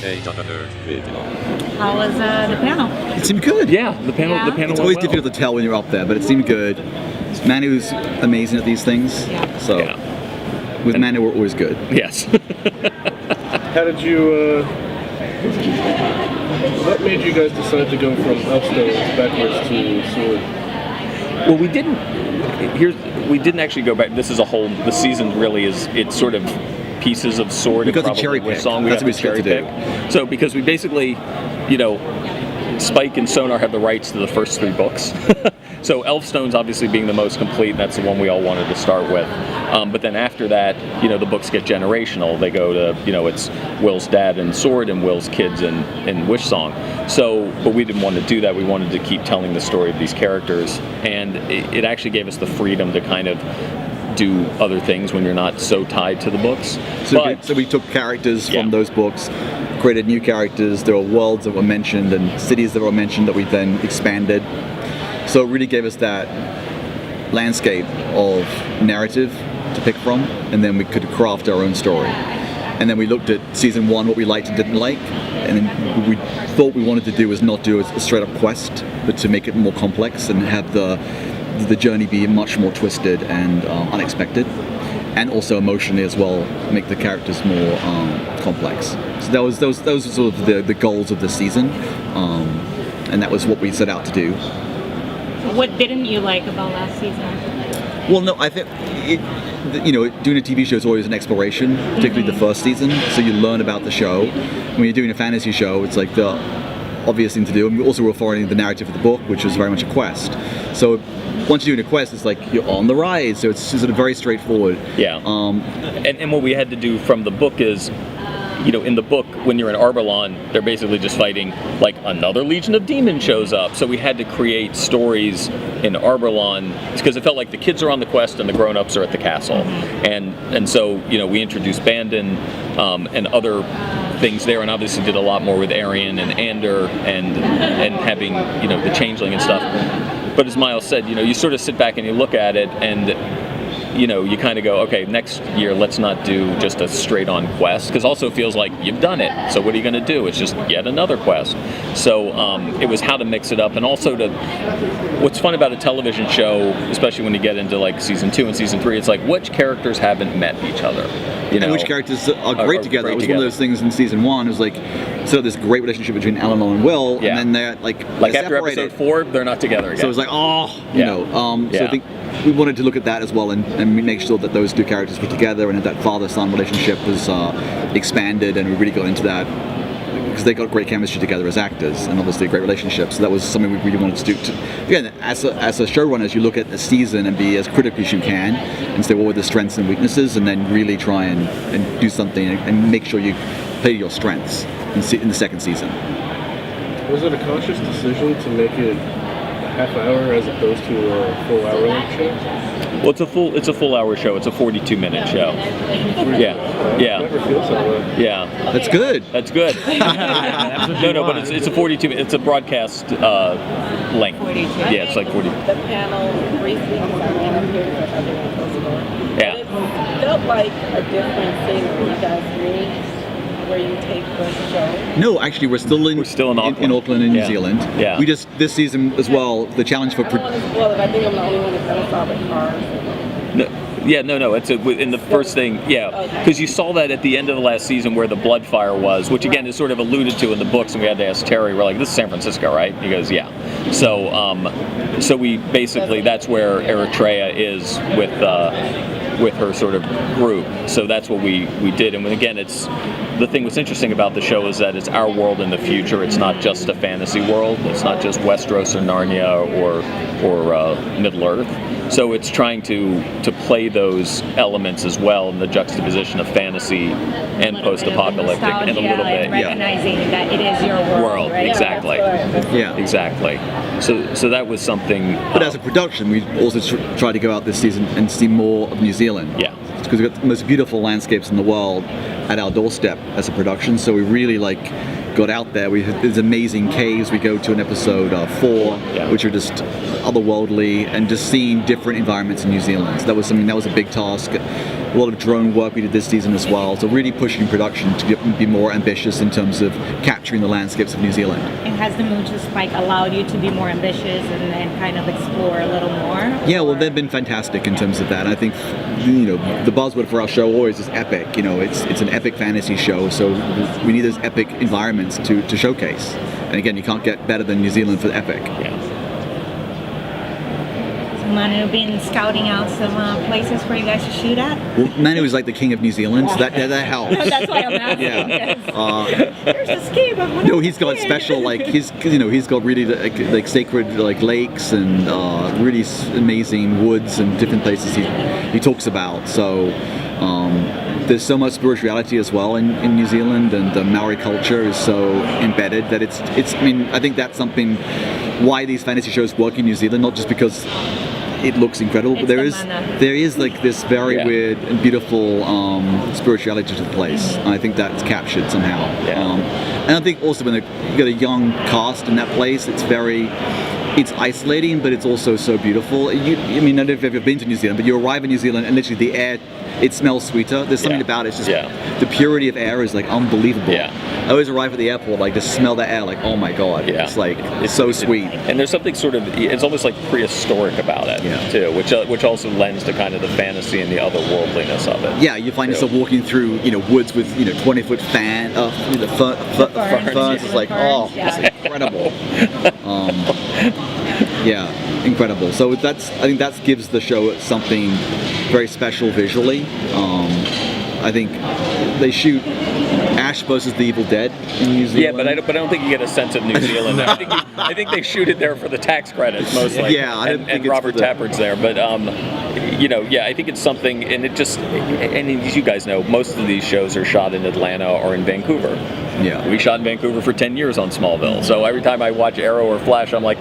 How was the panel? It seemed good. Yeah, the panel. Yeah. The panel. It's went always well. difficult to tell when you're up there, but it seemed good. Manu's amazing at these things. Yeah. So Yeah. with Manu, we're always good. Yes. How did you, what made you guys decide to go from Elfstones backwards to Sword? Well, we didn't. We didn't actually go back. This is a whole. The season really is. It's sort of pieces of Sword. We got and the cherry probably pick. Song. We That's got what the we cherry tried to pick. So because we basically, Spike and Sonar have the rights to the first 3 books. So Elfstones obviously being the most complete, that's the one we all wanted to start with. But then after that, the books get generational. They go to, it's Will's dad and Sword and Will's kids and Wish Song. So, but we didn't want to do that. We wanted to keep telling the story of these characters. And it actually gave us the freedom to kind of do other things when you're not so tied to the books. So we took characters from those books, created new characters. There were worlds that were mentioned and cities that were mentioned that we then expanded. So it really gave us that landscape of narrative to pick from, and then we could craft our own story. And then we looked at season 1, what we liked and didn't like, and then we thought we wanted to do was not do a straight up quest, but to make it more complex and have the journey be much more twisted and unexpected, and also emotionally as well, make the characters more complex. So those were sort of the goals of the season, and that was what we set out to do. What didn't you like about last season? Well, no, I think doing a TV show is always an exploration, particularly the first season. So you learn about the show. When you're doing a fantasy show, it's like the obvious thing to do. And we also were following the narrative of the book, which was very much a quest. So once you're doing a quest, it's like you're on the ride. So it's sort of very straightforward. Yeah. And what we had to do from the book is, in the book, when you're in Arbalon, they're basically just fighting, like, another Legion of Demons shows up. So we had to create stories in Arbalon, because it felt like the kids are on the quest and the grown-ups are at the castle. And so, we introduced Bandon and other things there, and obviously did a lot more with Arian and Ander and having, the Changeling and stuff. But as Miles said, you sort of sit back and you look at it, and you kind of go, okay, next year let's not do just a straight-on quest, because also it feels like you've done it. So what are you going to do? It's just yet another quest. So it was how to mix it up, and also what's fun about a television show, especially when you get into like season 2 and season 3, it's like which characters haven't met each other. And which characters are great together. It was one of those things in season 1. It was like, so this great relationship between Eleanor and Will, and then they're like after separated. episode 4, they're not together again. So it was like, So I think we wanted to look at that as well and make sure that those 2 characters were together and that father-son relationship was expanded, and we really got into that because they got great chemistry together as actors and obviously a great relationship. So that was something we really wanted to do. Again, as a showrunner, you look at the season and be as critical as you can and say what were the strengths and weaknesses, and then really try and do something and make sure you play your strengths in the second season. Was it a conscious decision to make it a half hour as opposed to a full hour long show? Well, it's a full hour show. It's a 42-minute show. Yeah. Never feels that way. Yeah. That's good. That's good. No, but it's a 42. It's a broadcast length. 42. Yeah, it's like 40. The panel briefly Yeah. It felt like a different thing when you guys meet, where you take the show. No, actually, we're still in Auckland. in Auckland, in New Zealand. Yeah. We just this season as well. The challenge for I don't want to spoil it. I think I'm the only one that kind of saw the cars. No. It's in the first thing. Yeah, because you saw that at the end of the last season where the Bloodfire was, which again is sort of alluded to in the books, and we had to ask Terry. We're like, "This is San Francisco, right?" He goes, "Yeah." So we basically that's where Eritrea is with her sort of group. So that's what we did. And again, it's the thing what's interesting about the show is that it's our world in the future. It's not just a fantasy world. It's not just Westeros or Narnia or Middle Earth. So it's trying to play those elements as well in the juxtaposition of fantasy and post-apocalyptic, and a little bit, recognizing that it is your world, right? Exactly. Yeah, exactly. So that was something. But as a production, we also tried to go out this season and see more of New Zealand. Yeah. Because we've got the most beautiful landscapes in the world at our doorstep as a production. So we really got out there. There's amazing caves. We go to in episode 4, which are just otherworldly, and just seeing different environments in New Zealand. So that was a big task. A lot of drone work we did this season as well. So really pushing production to be more ambitious in terms of capturing the landscapes of New Zealand. And has the Moon to Spike allowed you to be more ambitious and kind of explore a little more? Yeah, well, they've been fantastic in terms of that. I think, the buzzword for our show always is epic. It's an epic fantasy show, so we need those epic environments to showcase. And again, you can't get better than New Zealand for the epic. Yeah. Manu been scouting out some places for you guys to shoot at? Well, Manu is like the king of New Zealand, so that helps. That's why I'm asking. Yeah. There's this cave. No, he's got special he's got really like sacred lakes and really amazing woods and different places he talks about. So there's so much spirituality as well in New Zealand, and the Maori culture is so embedded that it's. I think that's something why these fantasy shows work in New Zealand, not just because it looks incredible, but there is like this very weird and beautiful spirituality to the place, and I think that's captured somehow. And I think also when you got a young cast in that place, it's isolating, but it's also so beautiful. I don't know if you've ever been to New Zealand, but you arrive in New Zealand and literally the air, it smells sweeter. There's something about it. It's just the purity of air is like unbelievable. I always arrive at the airport, like just smell the air, like oh my god, it's so sweet. And there's something sort of, it's almost like prehistoric about it too, which also lends to kind of the fantasy and the otherworldliness of it. Yeah, you find yourself walking through woods with 20-foot ferns. It's like it's incredible. Incredible. So I think that gives the show something very special visually. I think they shoot Ash versus the Evil Dead in New Zealand. Yeah, but I don't think you get a sense of New Zealand. I think they shoot it there for the tax credits mostly. Yeah, and Robert Tappard's there, but I think it's something, and as you guys know, most of these shows are shot in Atlanta or in Vancouver. Yeah, we shot in Vancouver for 10 years on Smallville, so every time I watch Arrow or Flash, I'm like,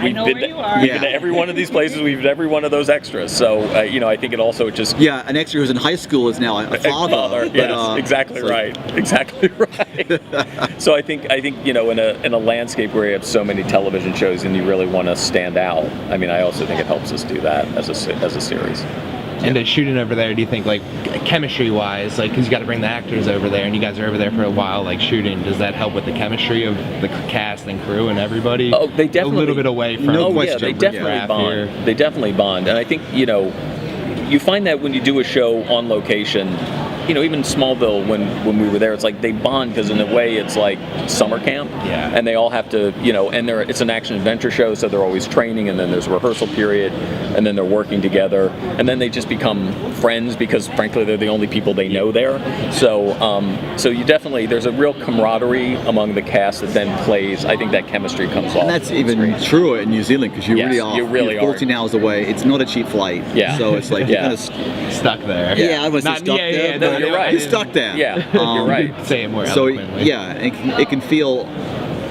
we've been to every one of these places. We've been to every one of those extras. So I think it also just an extra who's in high school is now a father. Yes, exactly right. So I think in a landscape where you have so many television shows and you really want to stand out. I also think it helps us do that as a series. And shooting over there, do you think, like, chemistry-wise, like, because you got to bring the actors over there, and you guys are over there for a while, like, shooting, does that help with the chemistry of the cast and crew and everybody? Oh, they definitely... A little bit away from... they definitely bond. Here. They definitely bond. And I think, you find that when you do a show on location, even Smallville, when we were there, it's like they bond because in a way it's like summer camp. Yeah. And they all have to, and it's an action-adventure show, so they're always training, and then there's a rehearsal period, and then they're working together, and then they just become friends because, frankly, they're the only people they know there. So you definitely, there's a real camaraderie among the cast that then plays. I think that chemistry comes off. And that's even truer in New Zealand because you really are 14 hours away. It's not a cheap flight. Yeah. So it's like you're kind of stuck there. Yeah, I was stuck there. No, you're right. You're stuck there. Yeah, you're right. Say it more so eloquently. it can feel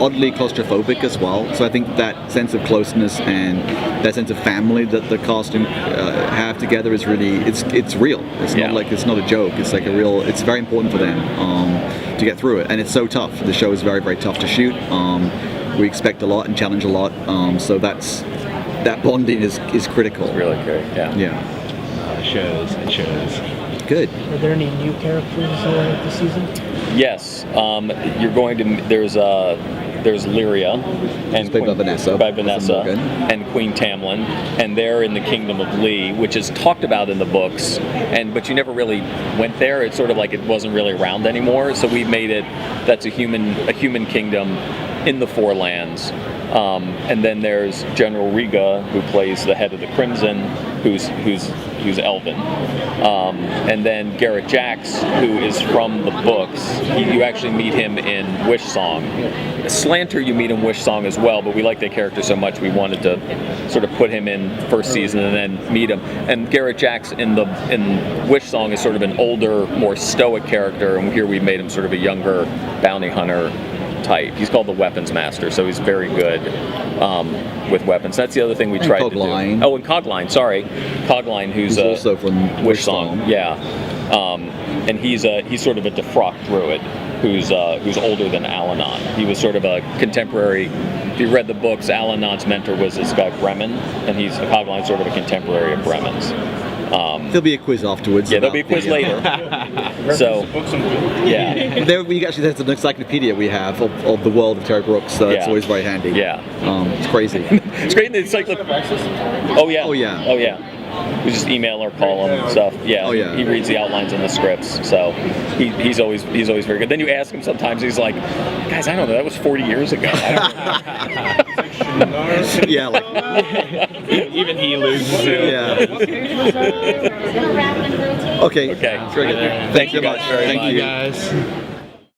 oddly claustrophobic as well. So I think that sense of closeness and that sense of family that the cast have together is really it's real. It's not like it's not a joke. It's like it's very important for them to get through it, and it's so tough. The show is very, very tough to shoot. We expect a lot and challenge a lot. So that bonding is critical. It's really great. Yeah. It shows. Good. Are there any new characters this season? Yes, you're going to. There's Lyria, and played by Vanessa, and Queen Tamlin, and they're in the Kingdom of Lee, which is talked about in the books, but you never really went there. It's sort of like it wasn't really around anymore. So we made it. That's a human kingdom in the Four Lands, and then there's General Riga, who plays the head of the Crimson, who's Elven. And then Garrett Jax, who is from the books, you actually meet him in Wish Song. Slanter, you meet in Wish Song as well, but we like that character so much we wanted to sort of put him in first season and then meet him. And Garrett Jax in Wish Song is sort of an older, more stoic character, and here we made him sort of a younger bounty hunter type. He's called the Weapons Master, so he's very good with weapons. That's the other thing we tried to do. Oh, and Cogline, sorry. Cogline, who's also from Wish Song. Yeah. and he's sort of a defrocked druid who's older than Al-Anon. He was sort of a contemporary. If you read the books, Al-Anon's mentor was this guy Bremen, and he's Hogline's sort of a contemporary of Bremen's. There'll be a quiz afterwards. Yeah, there'll be a quiz later. So, yeah. There we actually there's an encyclopedia we have of the world of Terry Brooks, so it's always very handy. Yeah. It's crazy. It's great in the encyclopedia. Oh yeah. Oh yeah. Oh yeah. We just email or call him and stuff. Yeah. Oh, yeah. He reads the outlines and the scripts, so he's always very good. Then you ask him sometimes, he's like, "Guys, I don't know. That was 40 years ago." I don't know. Yeah. Like, Even he loses it. yeah. Okay. Okay. Very good. Thank you very much. Very Thank much. you. Guys.